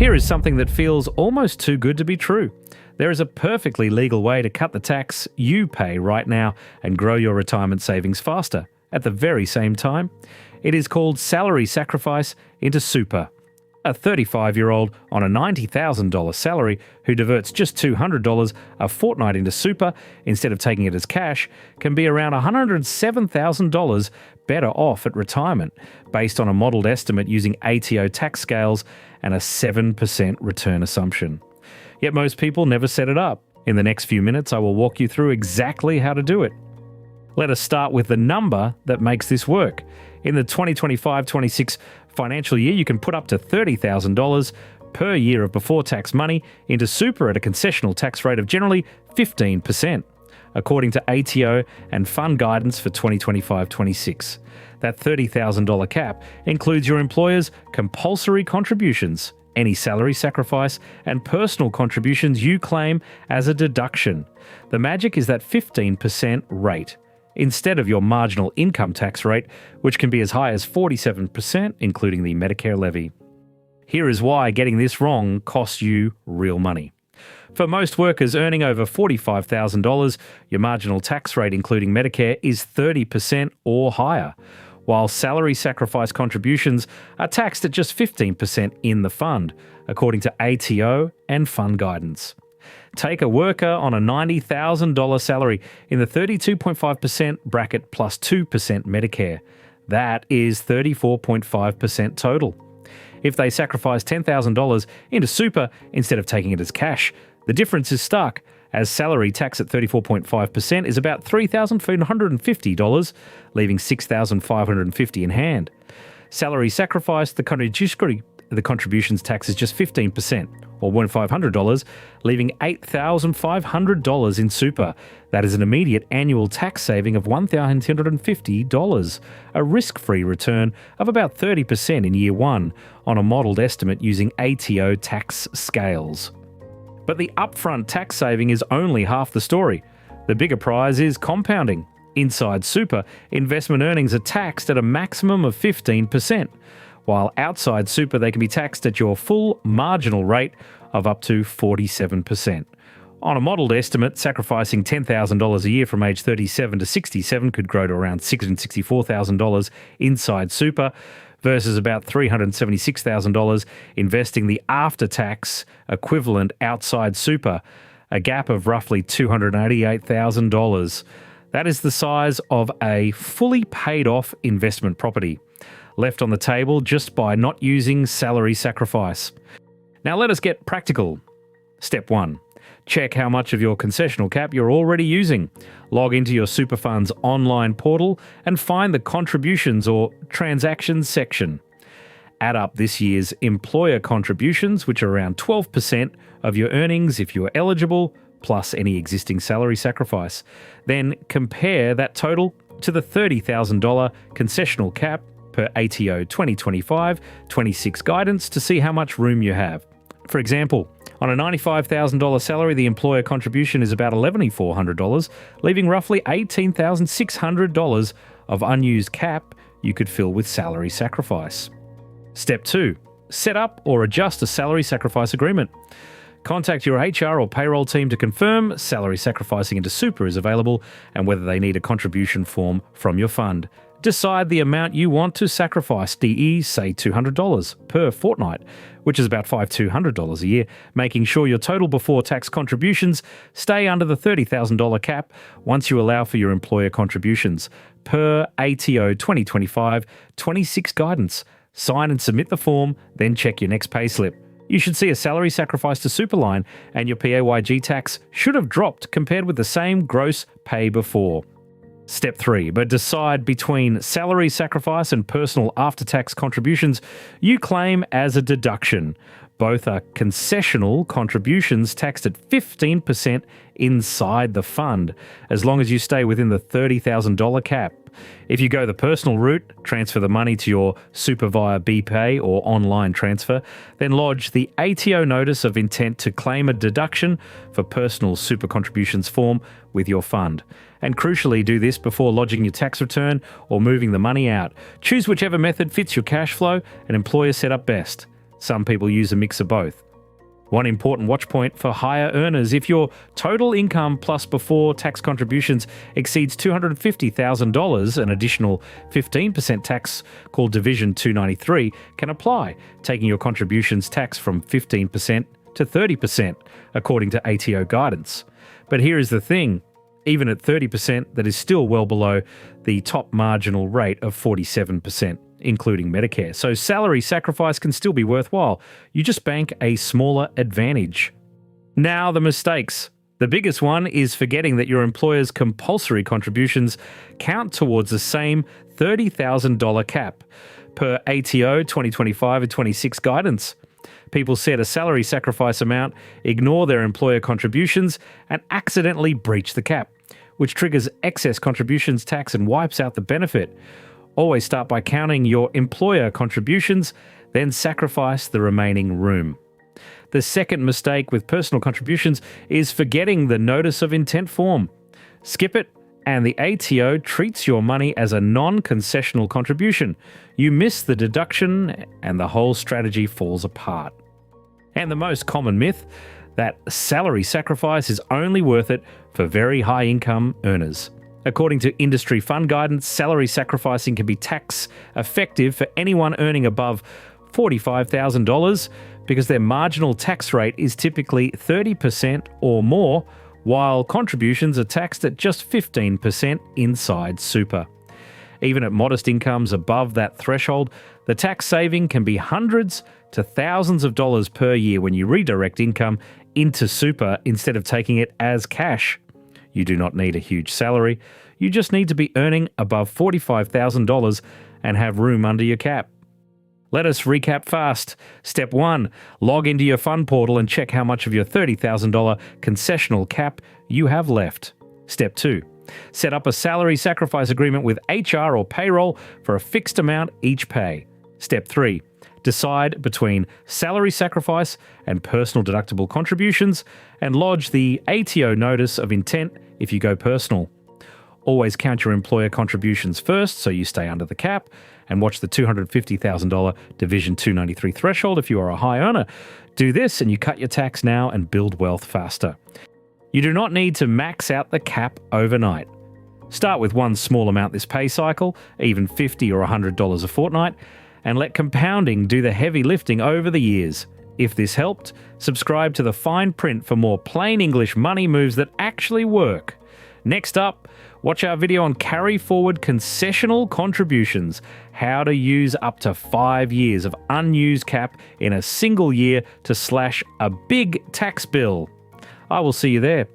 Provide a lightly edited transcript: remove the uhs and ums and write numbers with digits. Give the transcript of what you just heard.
Here is something that feels almost too good to be true. There is a perfectly legal way to cut the tax you pay right now and grow your retirement savings faster at the very same time. It is called salary sacrifice into super. A 35-year-old on a $90,000 salary who diverts just $200 a fortnight into super instead of taking it as cash can be around $107,000 better off at retirement, based on a modelled estimate using ATO tax scales and a 7% return assumption. Yet most people never set it up. In the next few minutes, I will walk you through exactly how to do it. Let us start with the number that makes this work. In the 2025-26 financial year, you can put up to $30,000 per year of before-tax money into super at a concessional tax rate of generally 15%, according to ATO and fund guidance for 2025-26. That $30,000 cap includes your employer's compulsory contributions, any salary sacrifice, and personal contributions you claim as a deduction. The magic is that 15% rate, instead of your marginal income tax rate, which can be as high as 47%, including the Medicare levy. Here is why getting this wrong costs you real money. For most workers earning over $45,000, your marginal tax rate, including Medicare, is 30% or higher, while salary sacrifice contributions are taxed at just 15% in the fund, according to ATO and fund guidance. Take a worker on a $90,000 salary in the 32.5% bracket plus 2% Medicare. That is 34.5% total. If they sacrifice $10,000 into super instead of taking it as cash, the difference is stark, as salary tax at 34.5% is about $3,450, leaving $6,550 in hand. Salary sacrifice, the contributions tax is just 15%, or $1,500, leaving $8,500 in super. That is an immediate annual tax saving of $1,250, a risk-free return of about 30% in year one on a modelled estimate using ATO tax scales. But the upfront tax saving is only half the story. The bigger prize is compounding. Inside super, investment earnings are taxed at a maximum of 15%, while outside super they can be taxed at your full marginal rate of up to 47%. On a modelled estimate, sacrificing $10,000 a year from age 37 to 67 could grow to around $664,000 inside super, versus about $376,000 investing the after-tax equivalent outside super, a gap of roughly $288,000. That is the size of a fully paid-off investment property, left on the table just by not using salary sacrifice. Now let us get practical. Step 1. Check how much of your concessional cap you're already using. Log into your super fund's online portal and find the contributions or transactions section. Add up this year's employer contributions, which are around 12% of your earnings if you are eligible, plus any existing salary sacrifice. Then compare that total to the $30,000 concessional cap per ATO 2025-26 guidance to see how much room you have. For example, on a $95,000 salary, the employer contribution is about $11,400, leaving roughly $18,600 of unused cap you could fill with salary sacrifice. Step 2. Set up or adjust a salary sacrifice agreement. Contact your HR or payroll team to confirm salary sacrificing into super is available and whether they need a contribution form from your fund. Decide the amount you want to sacrifice, DE, say $200 per fortnight, which is about $5,200 a year, making sure your total before-tax contributions stay under the $30,000 cap once you allow for your employer contributions, per ATO 2025-26 guidance. Sign and submit the form, then check your next payslip. You should see a salary sacrifice to super line, and your PAYG tax should have dropped compared with the same gross pay before. Step 3. But decide between salary sacrifice and personal after-tax contributions you claim as a deduction. Both are concessional contributions taxed at 15% inside the fund, as long as you stay within the $30,000 cap. If you go the personal route, transfer the money to your super via BPay or online transfer, then lodge the ATO notice of intent to claim a deduction for personal super contributions form with your fund. And crucially, do this before lodging your tax return or moving the money out. Choose whichever method fits your cash flow and employer setup best. Some people use a mix of both. One important watch point for higher earners: if your total income plus before tax contributions exceeds $250,000, an additional 15% tax called Division 293 can apply, taking your contributions tax from 15% to 30%, according to ATO guidance. But here is the thing: even at 30%, that is still well below the top marginal rate of 47%, including Medicare. So salary sacrifice can still be worthwhile. You just bank a smaller advantage. Now the mistakes. The biggest one is forgetting that your employer's compulsory contributions count towards the same $30,000 cap per ATO 2025 and 26 guidance. People set a salary sacrifice amount, ignore their employer contributions, and accidentally breach the cap, which triggers excess contributions tax and wipes out the benefit. Always start by counting your employer contributions, then sacrifice the remaining room. The second mistake with personal contributions is forgetting the notice of intent form. Skip it, and the ATO treats your money as a non-concessional contribution. You miss the deduction, and the whole strategy falls apart. And the most common myth: that salary sacrifice is only worth it for very high income earners. According to industry fund guidance, salary sacrificing can be tax effective for anyone earning above $45,000 because their marginal tax rate is typically 30% or more, while contributions are taxed at just 15% inside super. Even at modest incomes above that threshold, the tax saving can be hundreds to thousands of dollars per year when you redirect income into super instead of taking it as cash. You do not need a huge salary. You just need to be earning above $45,000 and have room under your cap. Let us recap fast. Step 1. Log into your fund portal and check how much of your $30,000 concessional cap you have left. Step 2. Set up a salary sacrifice agreement with HR or payroll for a fixed amount each pay. Step 3. Decide between salary sacrifice and personal deductible contributions and lodge the ATO notice of intent if you go personal. Always count your employer contributions first so you stay under the cap, and watch the $250,000 Division 293 threshold if you are a high earner. Do this and you cut your tax now and build wealth faster. You do not need to max out the cap overnight. Start with one small amount this pay cycle, even $50 or $100 a fortnight, and let compounding do the heavy lifting over the years. If this helped, subscribe to the fine print for more plain English money moves that actually work. Next up, watch our video on carry forward concessional contributions, how to use up to 5 years of unused cap in a single year to slash a big tax bill. I will see you there.